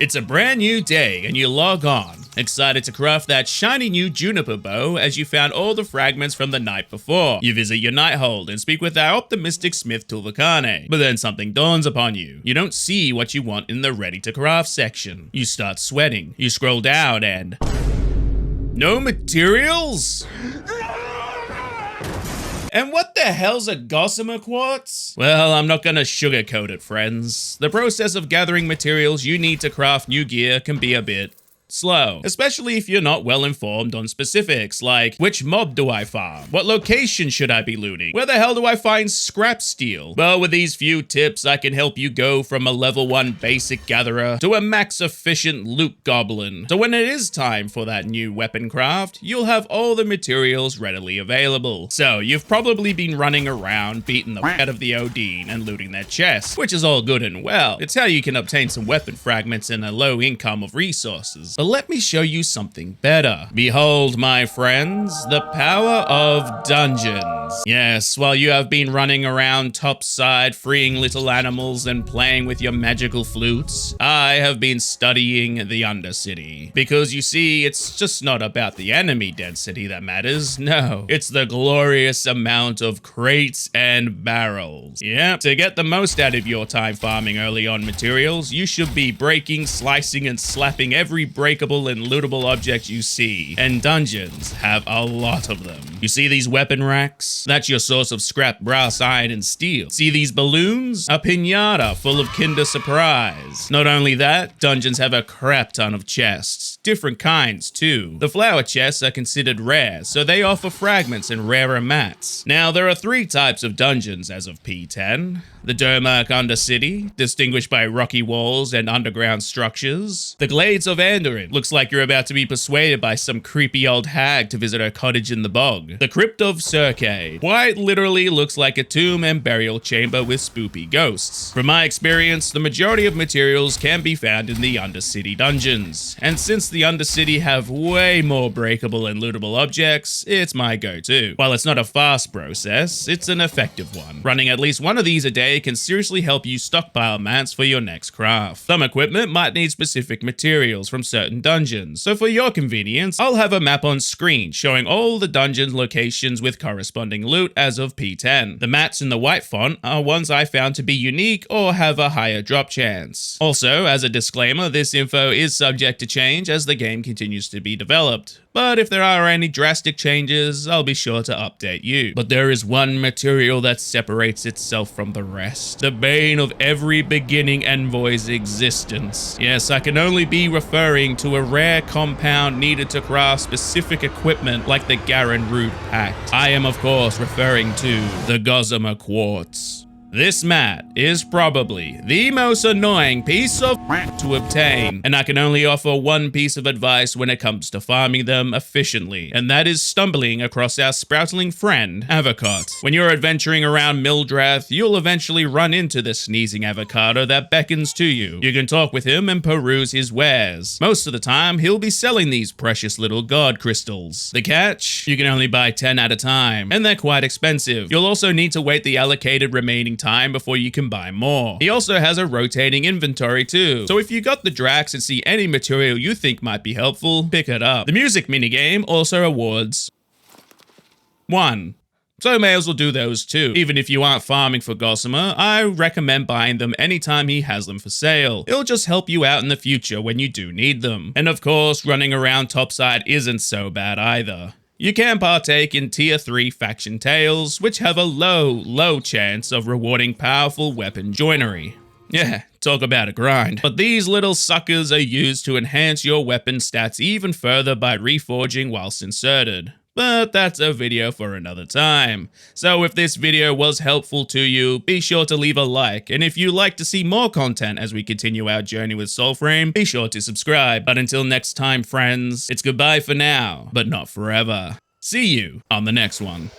It's a brand new day and you log on, excited to craft that shiny new juniper bow as you found all the fragments from the night before. You visit your night hold and speak with our optimistic smith Tulvakane, but then something dawns upon you. You don't see what you want in the ready to craft section. You start sweating, you scroll down and... no materials? And what the hell's a gossamer quartz? Well, I'm not gonna sugarcoat it, friends. The process of gathering materials you need to craft new gear can be a bit slow, especially if you're not well informed on specifics like which mob do I farm, what location should I be looting, where the hell do I find scrap steel. Well, with these few tips I can help you go from a level 1 basic gatherer to a max efficient loot goblin, so when it is time for that new weapon craft, you'll have all the materials readily available. So you've probably been running around beating the out of the Odin and looting their chests, which is all good and well. It's how you can obtain some weapon fragments in a low income of resources. But let me show you something better. Behold, my friends, the power of dungeons. Yes, while you have been running around topside, freeing little animals and playing with your magical flutes, I have been studying the Undercity. Because you see, it's just not about the enemy density that matters. No, it's the glorious amount of crates and barrels. Yep, to get the most out of your time farming early on materials, you should be breaking, slicing, and slapping every breakable and lootable object you see, and dungeons have a lot of them. You see these weapon racks? That's your source of scrap brass, iron, and steel. See these balloons? A piñata full of Kinder Surprise. Not only that, dungeons have a crap ton of chests. Different kinds too. The flower chests are considered rare, so they offer fragments and rarer mats. Now, there are 3 types of dungeons as of P10. The Dermark Undercity, distinguished by rocky walls and underground structures. The Glades of Andurin, looks like you're about to be persuaded by some creepy old hag to visit her cottage in the bog. The Crypt of Circe, quite literally looks like a tomb and burial chamber with spoopy ghosts. From my experience, the majority of materials can be found in the Undercity dungeons, and since the Undercity have way more breakable and lootable objects, it's my go-to. While it's not a fast process, it's an effective one. Running at least one of these a day can seriously help you stockpile mats for your next craft. Some equipment might need specific materials from certain dungeons, so for your convenience, I'll have a map on screen showing all the dungeon locations with corresponding loot as of P10. The mats in the white font are ones I found to be unique or have a higher drop chance. Also, as a disclaimer, this info is subject to change as the game continues to be developed. But if there are any drastic changes, I'll be sure to update you. But there is one material that separates itself from the rest. The bane of every beginning envoy's existence. Yes, I can only be referring to a rare compound needed to craft specific equipment like the Garen Root Pact. I am of course referring to the Gossamer Quartz. This mat is probably the most annoying piece of to obtain, and I can only offer one piece of advice when it comes to farming them efficiently, and that is stumbling across our sproutling friend, Avocot. When you're adventuring around Mildrath, you'll eventually run into the sneezing avocado that beckons to you. You can talk with him and peruse his wares. Most of the time, he'll be selling these precious little god crystals. The catch? You can only buy 10 at a time, and they're quite expensive. You'll also need to wait the allocated remaining time before you can buy more. He also has a rotating inventory too, so if you got the Drax and see any material you think might be helpful, pick it up. The music minigame also awards 1. So may as well do those too. Even if you aren't farming for Gossamer, I recommend buying them anytime he has them for sale. It'll just help you out in the future when you do need them. And of course, running around topside isn't so bad either. You can partake in Tier 3 faction tales, which have a low chance of rewarding powerful weapon joinery. Yeah, talk about a grind. But these little suckers are used to enhance your weapon stats even further by reforging whilst inserted. But that's a video for another time. So if this video was helpful to you, be sure to leave a like, and if you like to see more content as we continue our journey with Soulframe, be sure to subscribe. But until next time, friends, it's goodbye for now, but not forever. See you on the next one.